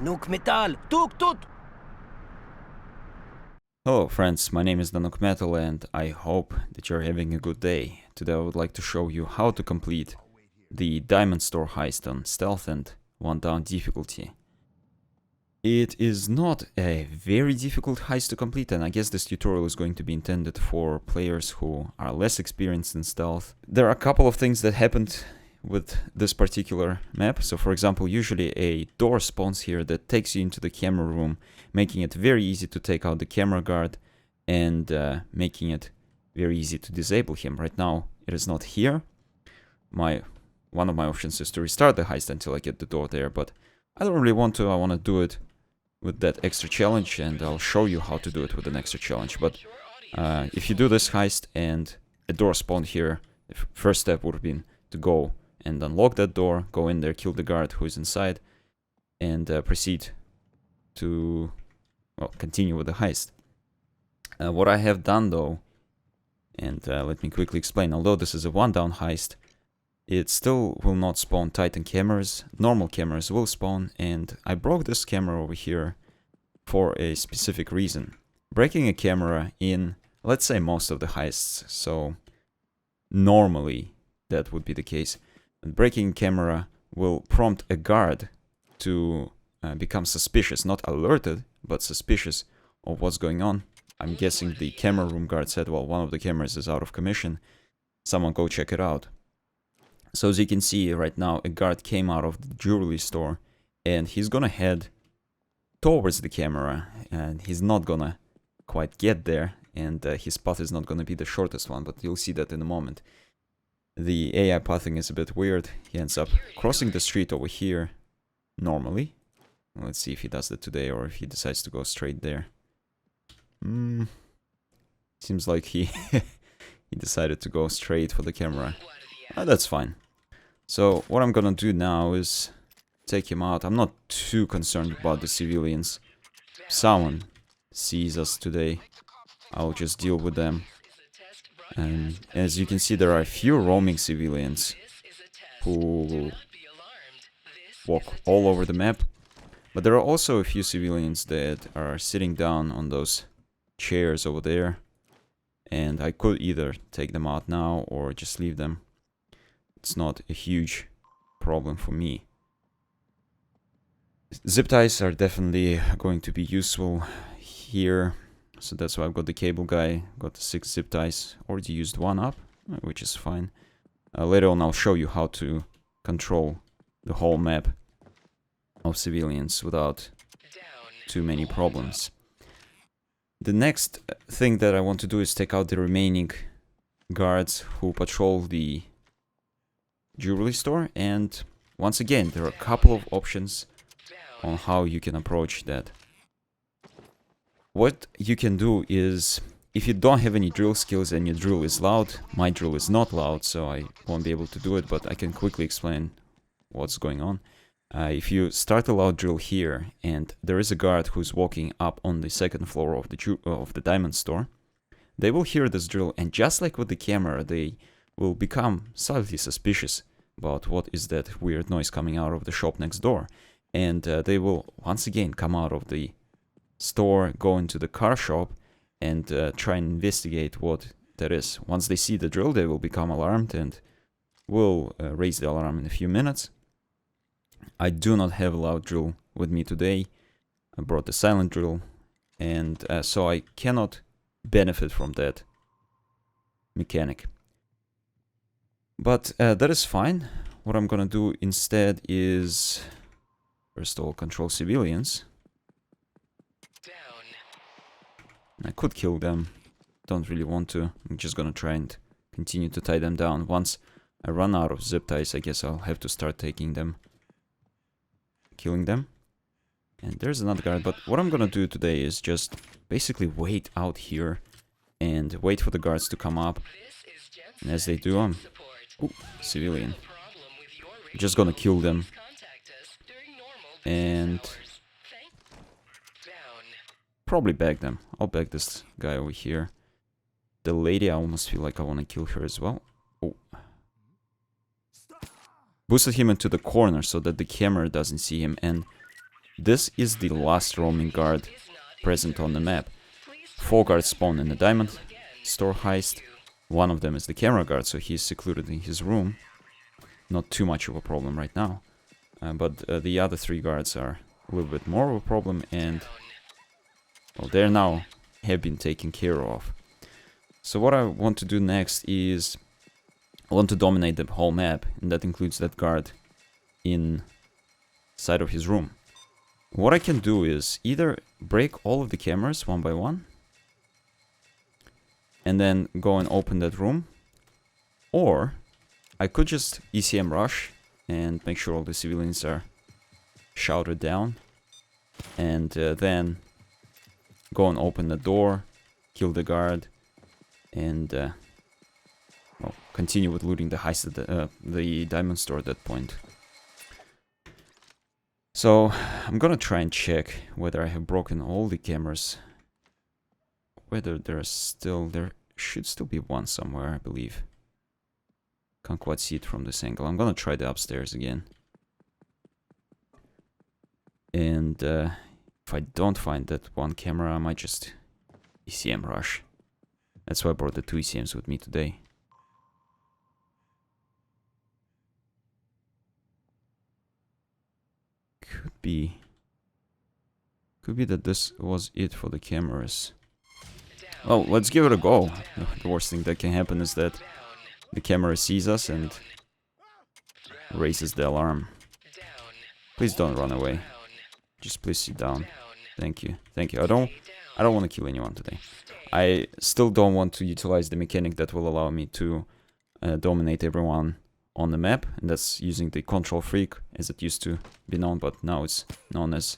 Nuk Metal, tuk tut! Hello friends, my name is Danuk Metal and I hope that you're having a good day. Today I would like to show you how to complete the Diamond Store heist on Stealth and 1 down difficulty. It is not a very difficult heist to complete, and I guess this tutorial is going to be intended for players who are less experienced in Stealth. There are a couple of things that happened with this particular map. So for example, usually a door spawns here that takes you into the camera room, making it very easy to take out the camera guard and making it very easy to disable him. Right now it is not here. One of my options is to restart the heist until I get the door there, but I don't really want to. I want to do it with that extra challenge, and I'll show you how to do it with an extra challenge. But if you do this heist and a door spawned here, the first step would have been to go and unlock that door, go in there, kill the guard who is inside, and proceed to, well, continue with the heist. What I have done though, and let me quickly explain, although this is a 1 down heist, it still will not spawn Titan cameras. Normal cameras will spawn, and I broke this camera over here for a specific reason. Breaking a camera in, let's say, most of the heists, so normally that would be the case. Breaking camera will prompt a guard to become suspicious, not alerted, but suspicious of what's going on. I'm guessing the camera room guard said, well, one of the cameras is out of commission, someone go check it out. So as you can see right now, a guard came out of the jewelry store and he's gonna head towards the camera, and he's not gonna quite get there, and his path is not gonna be the shortest one, but you'll see that in a moment. The AI pathing is a bit weird. He ends up crossing the street over here normally. Let's see if he does that today or if he decides to go straight there. Seems like he he decided to go straight for the camera. That's fine. So what I'm gonna do now is take him out. I'm not too concerned about the civilians. If someone sees us today, I'll just deal with them. And as you can see, there are a few roaming civilians who walk all over the map. But there are also a few civilians that are sitting down on those chairs over there. And I could either take them out now or just leave them. It's not a huge problem for me. Zip ties are definitely going to be useful here. So that's why I've got the cable guy, got the 6 zip ties, already used 1 up, which is fine. Later on I'll show you how to control the whole map of civilians without too many problems. The next thing that I want to do is take out the remaining guards who patrol the jewelry store, and once again there are a couple of options on how you can approach that. What you can do is, if you don't have any drill skills and your drill is loud, my drill is not loud, so I won't be able to do it, but I can quickly explain what's going on. If you start a loud drill here, and there is a guard who's walking up on the 2nd floor of the diamond store, they will hear this drill, and just like with the camera, they will become slightly suspicious about what is that weird noise coming out of the shop next door. And they will once again come out of the store, go into the car shop, and try and investigate what that is. Once they see the drill, they will become alarmed and will raise the alarm in a few minutes. I do not have a loud drill with me today. I brought the silent drill, and so I cannot benefit from that mechanic. But that is fine. What I'm gonna do instead is, first of all, control civilians. I could kill them, don't really want to. I'm just gonna try and continue to tie them down. Once I run out of zip ties, I guess I'll have to start taking them, killing them. And there's another guard, but what I'm gonna do today is just basically wait out here and wait for the guards to come up. And as they do, ooh, civilian. I'm just gonna kill them. And probably bag them. I'll bag this guy over here. The lady, I almost feel like I want to kill her as well. Oh. Boosted him into the corner so that the camera doesn't see him, and This is the last roaming guard present on the map. 4 guards spawn in the diamond store heist. One of them is the camera guard, so he's secluded in his room. Not too much of a problem right now. But the other 3 guards are a little bit more of a problem, and well, they're now have been taken care of. So what I want to do next is I want to dominate the whole map, and that includes that guard inside of his room. What I can do is either break all of the cameras one by one and then go and open that room, or I could just ECM rush and make sure all the civilians are shouted down, and then go and open the door, kill the guard, and well, continue with looting the heist at the diamond store at that point. So I'm gonna try and check whether I have broken all the cameras. Whether there should still be one somewhere, I believe. Can't quite see it from this angle. I'm gonna try the upstairs again. And if I don't find that one camera, I might just ECM rush. That's why I brought the 2 ECMs with me today. Could be that this was it for the cameras. Well, let's give it a go. The worst thing that can happen is that the camera sees us and raises the alarm. Please don't run away. Just please sit down. Thank you. Thank you. I don't want to kill anyone today. I still don't want to utilize the mechanic that will allow me to dominate everyone on the map, and that's using the control freak as it used to be known, but now it's known as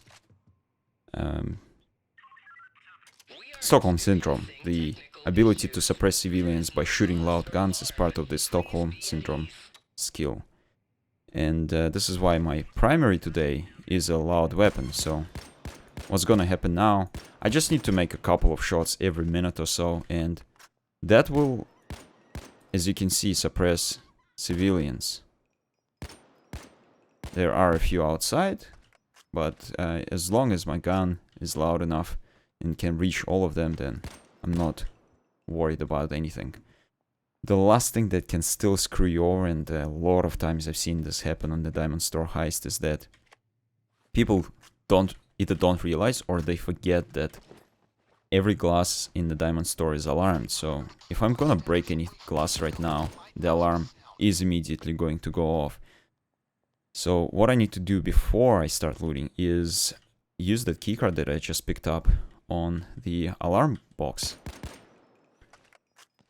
Stockholm Syndrome. The ability to suppress civilians by shooting loud guns is part of the Stockholm Syndrome skill. And this is why my primary today is a loud weapon. So what's gonna happen now, I just need to make a couple of shots every minute or so, and that will, as you can see, suppress civilians. There are a few outside, but as long as my gun is loud enough and can reach all of them, then I'm not worried about anything. The last thing that can still screw you over, and a lot of times I've seen this happen on the diamond store heist, is that people either don't realize or they forget that every glass in the diamond store is alarmed. So if I'm gonna break any glass right now, the alarm is immediately going to go off. So what I need to do before I start looting is use that keycard that I just picked up on the alarm box.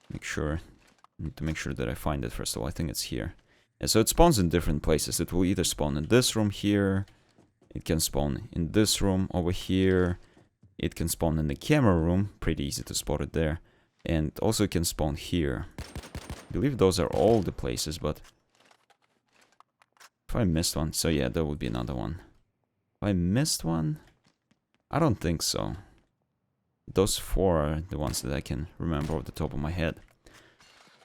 Need to make sure that I find it first of all. I think it's here. And so it spawns in different places. It will either spawn in this room here, it can spawn in this room over here, it can spawn in the camera room, pretty easy to spot it there, and also it can spawn here. I believe those are all the places, but if I missed one, so yeah, that would be another one. If I missed one, I don't think so. Those 4 are the ones that I can remember off the top of my head.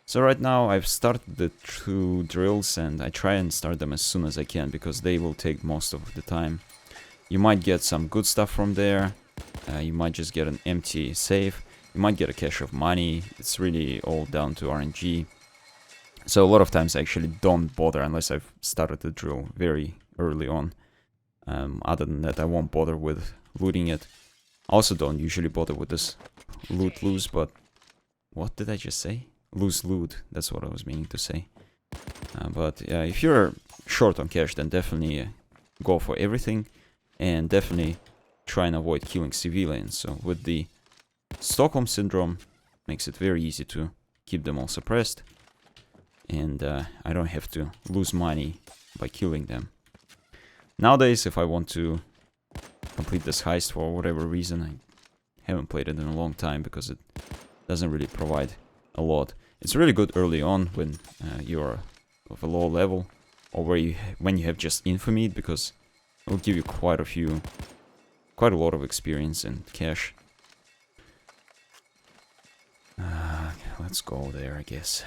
So right now I've started the 2 drills, and I try and start them as soon as I can because they will take most of the time. You might get some good stuff from there, you might just get an empty safe, you might get a cache of money. It's really all down to RNG. So a lot of times I actually don't bother unless I've started the drill very early on. Other than that, I won't bother with looting it. I also don't usually bother with this loot lose, but what did I just say? Lose loot, that's what I was meaning to say. But if you're short on cash, then definitely go for everything, and definitely try and avoid killing civilians. So with the Stockholm Syndrome, makes it very easy to keep them all suppressed, and I don't have to lose money by killing them. Nowadays, if I want to complete this heist for whatever reason, I haven't played it in a long time because it doesn't really provide a lot. It's really good early on when you're of a low level, or when you have just infamy, because it will give you quite a lot of experience and cash. Let's go there, I guess.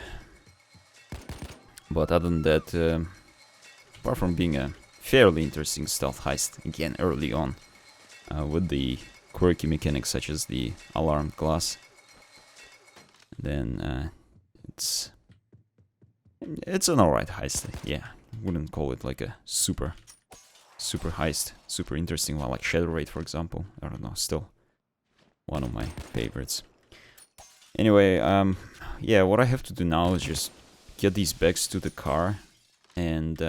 But other than that, apart from being a fairly interesting stealth heist, again, early on, with the quirky mechanics such as the alarmed glass. Then it's an alright heist, yeah. Wouldn't call it like a super heist, super interesting one, like Shadow Raid, for example. I don't know, still one of my favorites. Anyway, yeah, what I have to do now is just get these bags to the car, and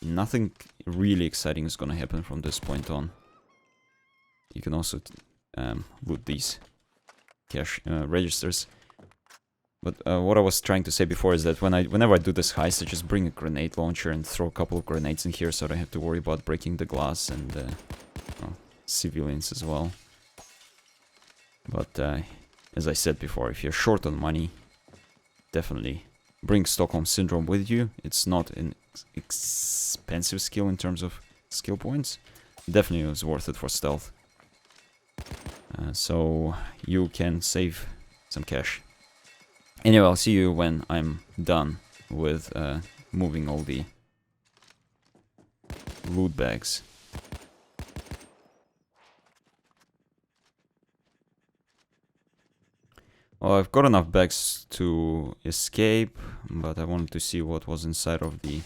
nothing really exciting is gonna happen from this point on. You can also loot these cash registers. But what I was trying to say before is that whenever I do this heist, I just bring a grenade launcher and throw a couple of grenades in here, so I don't have to worry about breaking the glass and well, civilians as well. But as I said before, if you're short on money, definitely bring Stockholm Syndrome with you. It's not an expensive skill in terms of skill points. Definitely is worth it for stealth. So you can save some cash. Anyway, I'll see you when I'm done with moving all the loot bags. Well, I've got enough bags to escape, but I wanted to see what was inside of the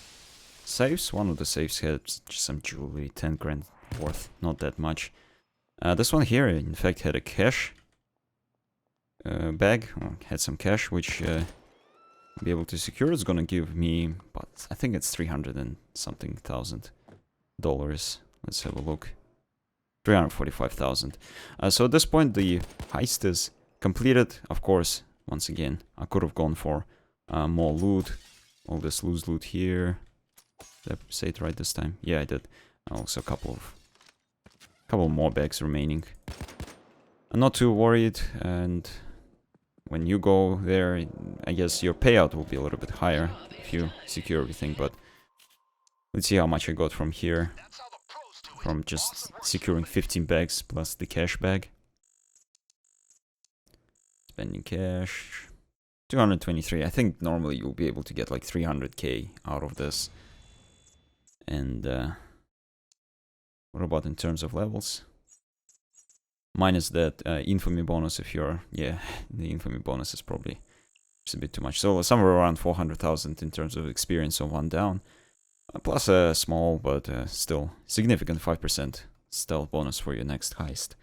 safes. One of the safes had just some jewelry, 10 grand worth, not that much. This one here, in fact, had a cash bag, had some cash, which I'll be able to secure. It's gonna give me, but I think it's 300 and something thousand dollars. Let's have a look. 345,000. So at this point, the heist is completed. Of course, once again, I could have gone for more loot. All this loose loot here. Did I say it right this time? Yeah, I did. Also a couple more bags remaining. I'm not too worried, and when you go there, I guess your payout will be a little bit higher if you secure everything, but let's see how much I got from here. From just securing 15 bags plus the cash bag. Spending cash. 223. I think normally you'll be able to get like 300k out of this. And what about in terms of levels? Minus that infamy bonus if you're... Yeah, the infamy bonus is probably just a bit too much. So somewhere around 400,000 in terms of experience on one down. Plus a small but still significant 5% stealth bonus for your next heist.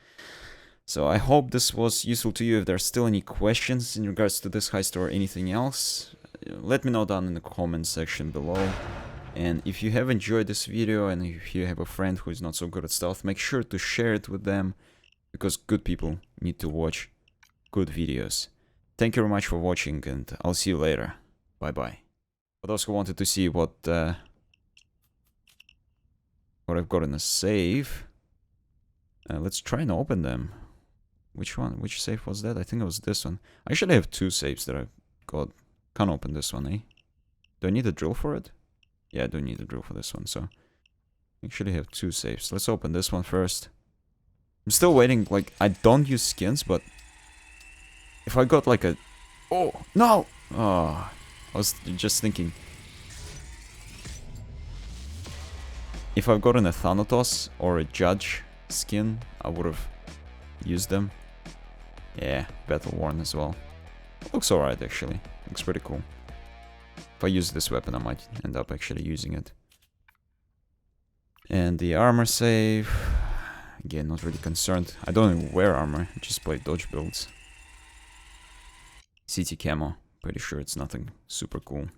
So I hope this was useful to you. If there's still any questions in regards to this heist or anything else, let me know down in the comments section below. And if you have enjoyed this video and if you have a friend who is not so good at stealth, make sure to share it with them, because good people need to watch good videos. Thank you very much for watching, and I'll see you later. Bye bye. For those who wanted to see what I've got in the safe, let's try and open them. Which one? Which safe was that? I think it was this one. I actually have two safes that I've got. Can't open this one, eh? Do I need a drill for it? Yeah, I do need a drill for this one, so I actually have two safes. Let's open this one first. I'm still waiting, like, I don't use skins, but if I got like a... Oh, no! Oh, I was just thinking. If I've gotten a Thanatos or a Judge skin, I would have used them. Yeah, Battle Worn as well. Looks alright, actually. Looks pretty cool. If I use this weapon, I might end up actually using it. And the armor save... Again, not really concerned. I don't even wear armor, I just play dodge builds. CT camo, pretty sure it's nothing super cool.